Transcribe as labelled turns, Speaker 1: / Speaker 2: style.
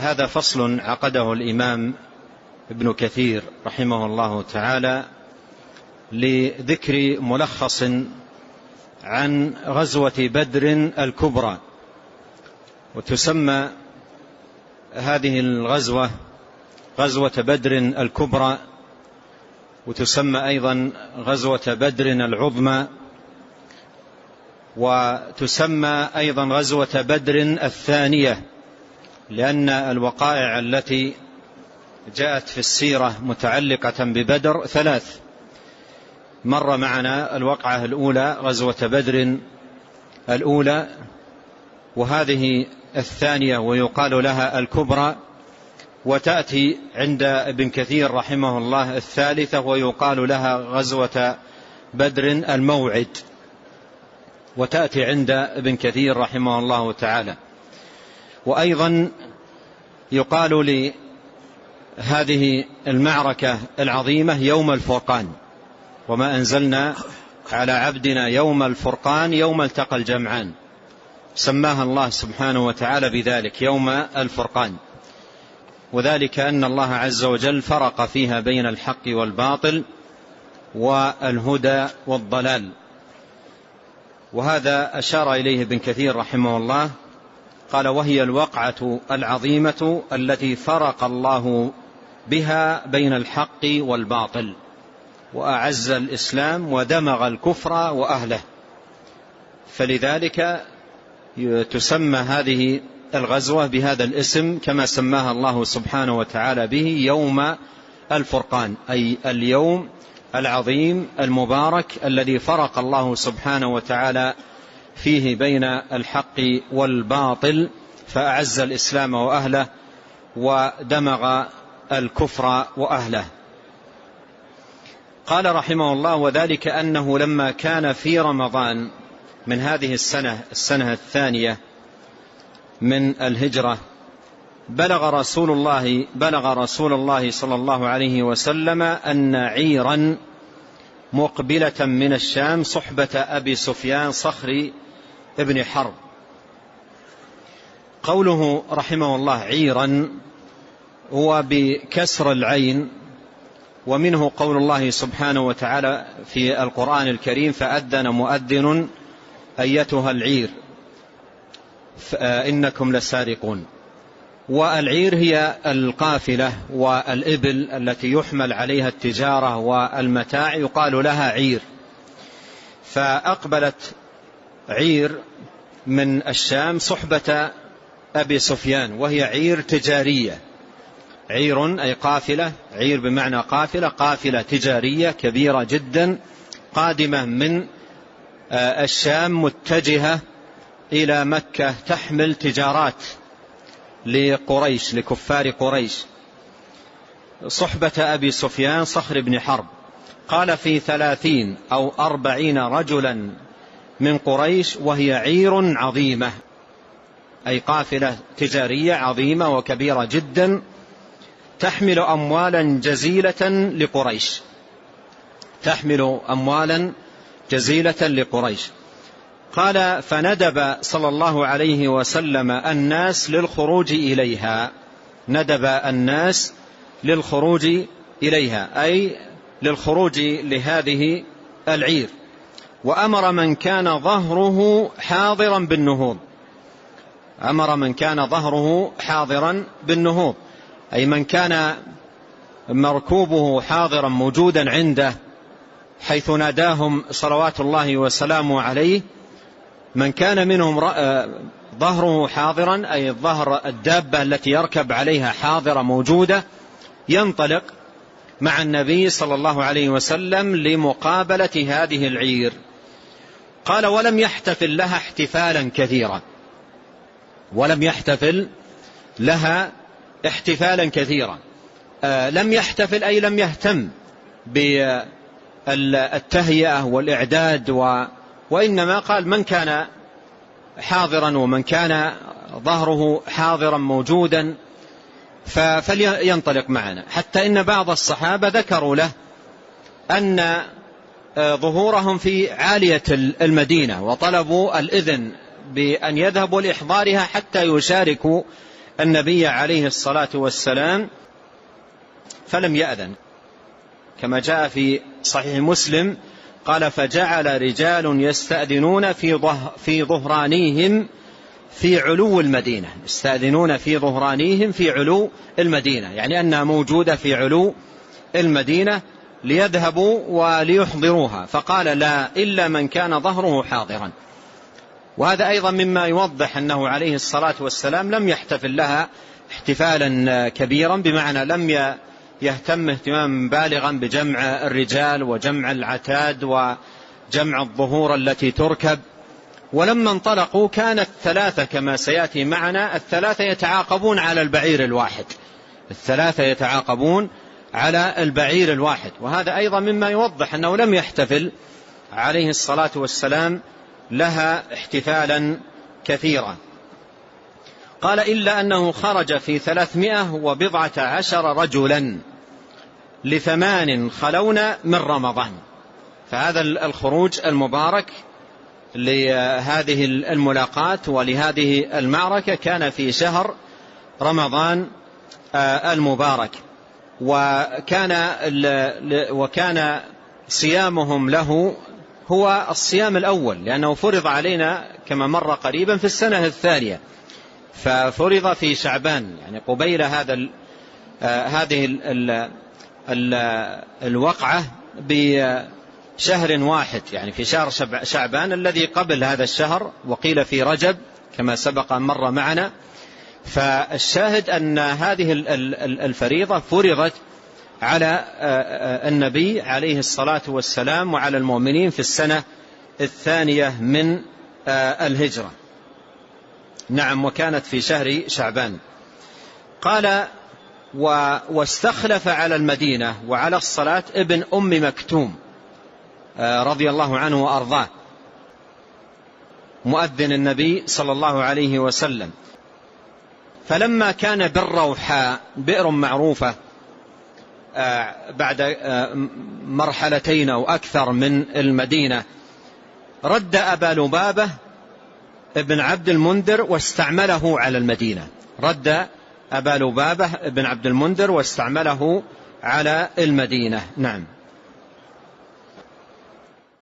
Speaker 1: هذا فصل عقده الإمام ابن كثير رحمه الله تعالى لذكر ملخص عن غزوة بدر الكبرى. وتسمى هذه الغزوة غزوة بدر الكبرى، وتسمى أيضا غزوة بدر العظمى، وتسمى أيضا غزوة بدر الثانية، لأن الوقائع التي جاءت في السيرة متعلقة ببدر ثلاث. مر معنا الوقعة الأولى غزوة بدر الأولى، وهذه الثانية ويقال لها الكبرى، وتأتي عند ابن كثير رحمه الله الثالثة ويقال لها غزوة بدر الموعد، وتأتي عند ابن كثير رحمه الله تعالى. وأيضا يقال لهذه المعركة العظيمة يوم الفرقان، وما أنزلنا على عبدنا يوم الفرقان يوم التقى الجمعان، سماها الله سبحانه وتعالى بذلك يوم الفرقان، وذلك أن الله عز وجل فرق فيها بين الحق والباطل والهدى والضلال. وهذا أشار إليه ابن كثير رحمه الله، قال: وهي الوقعة العظيمة التي فرق الله بها بين الحق والباطل، وأعز الإسلام ودمغ الكفر وأهله، فلذلك تسمى هذه الغزوة بهذا الاسم كما سماها الله سبحانه وتعالى به يوم الفرقان، أي اليوم العظيم المبارك الذي فرق الله سبحانه وتعالى فيه بين الحق والباطل، فأعز الإسلام وأهله ودمغ الكفر وأهله. قال رحمه الله: وذلك أنه لما كان في رمضان من هذه السنة الثانية من الهجرة بلغ رسول الله صلى الله عليه وسلم أن عيرا مقبلة من الشام صحبة أبي سفيان صخر ابن حرب. قوله رحمه الله عيرا هو بكسر العين، ومنه قول الله سبحانه وتعالى في القرآن الكريم: فأذن مؤذن أيتها العير إنكم لسارقون. والعير هي القافلة والإبل التي يحمل عليها التجارة والمتاع، يقال لها عير. فأقبلت عير من الشام صحبة أبي سفيان، وهي عير تجارية. عير أي قافلة، عير بمعنى قافلة، قافلة تجارية كبيرة جدا قادمة من الشام متجهة إلى مكة، تحمل تجارات لقريش، لكفار قريش. صحبة أبي سفيان صخر بن حرب. قال: في 30 أو 40 رجلا من قريش، وهي عير عظيمة، أي قافلة تجارية عظيمة وكبيرة جدا تحمل أموالا جزيلة لقريش، تحمل أموالا جزيلة لقريش. قال: فندب صلى الله عليه وسلم الناس للخروج إليها. ندب الناس للخروج إليها أي للخروج لهذه العير، وأمر من كان ظهره حاضرا بالنهوض. أمر من كان ظهره حاضرا بالنهوض، أي من كان مركوبه حاضرا موجودا عنده حيث ناداهم صلوات الله وسلامه عليه. من كان منهم ظهره حاضرا، أي ظهر الدابة التي يركب عليها حاضرة موجودة، ينطلق مع النبي صلى الله عليه وسلم لمقابلة هذه العير. قال: ولم يحتفل لها احتفالا كثيرا. ولم يحتفل لها احتفالا كثيرا. لم يحتفل أي لم يهتم بالتهيئة والإعداد، وإنما قال: من كان حاضرا ومن كان ظهره حاضرا موجودا فلينطلق معنا. حتى إن بعض الصحابة ذكروا له أن ظهورهم في عالية المدينة، وطلبوا الإذن بأن يذهبوا لإحضارها حتى يشاركوا النبي عليه الصلاة والسلام فلم يأذن، كما جاء في صحيح مسلم قال: فجعل رجال يستأذنون في ظهرانيهم في علو المدينة. يستأذنون في ظهرانيهم في علو المدينة، يعني أنها موجودة في علو المدينة، ليذهبوا وليحضروها، فقال: لا، إلا من كان ظهره حاضرا. وهذا أيضا مما يوضح أنه عليه الصلاة والسلام لم يحتفل لها احتفالا كبيرا، بمعنى لم يهتم اهتماما بالغا بجمع الرجال وجمع العتاد وجمع الظهور التي تركب. ولما انطلقوا كانت ثلاثة كما سيأتي معنا، الثلاثة يتعاقبون على البعير الواحد، الثلاثة يتعاقبون على البعير الواحد. وهذا أيضا مما يوضح أنه لم يحتفل عليه الصلاة والسلام لها احتفالا كثيرا. قال: إلا أنه خرج في 319 رجلا ل8 خلون من رمضان. فهذا الخروج المبارك لهذه الملاقات ولهذه المعركة كان في شهر رمضان المبارك، وكان صيامهم له هو الصيام الأول، لأنه فرض علينا كما مر قريبا في السنة الثانية، ففرض في شعبان، يعني قبيل هذه الوقعة بشهر واحد، يعني في شهر شعبان الذي قبل هذا الشهر، وقيل في رجب كما سبق أن مر معنا. فالشاهد أن هذه الفريضة فرضت على النبي عليه الصلاة والسلام وعلى المؤمنين في السنة الثانية من الهجرة. نعم، وكانت في شهر شعبان. قال: واستخلف على المدينة وعلى الصلاة ابن أم مكتوم رضي الله عنه وأرضاه، مؤذن النبي صلى الله عليه وسلم. فلما كان بالروحاء، بئر معروفة بعد مرحلتين أو أكثر من المدينة، رد أبا لبابة ابن عبد المنذر واستعمله على المدينة. رد أبا لبابة ابن عبد المنذر واستعمله على المدينة. نعم.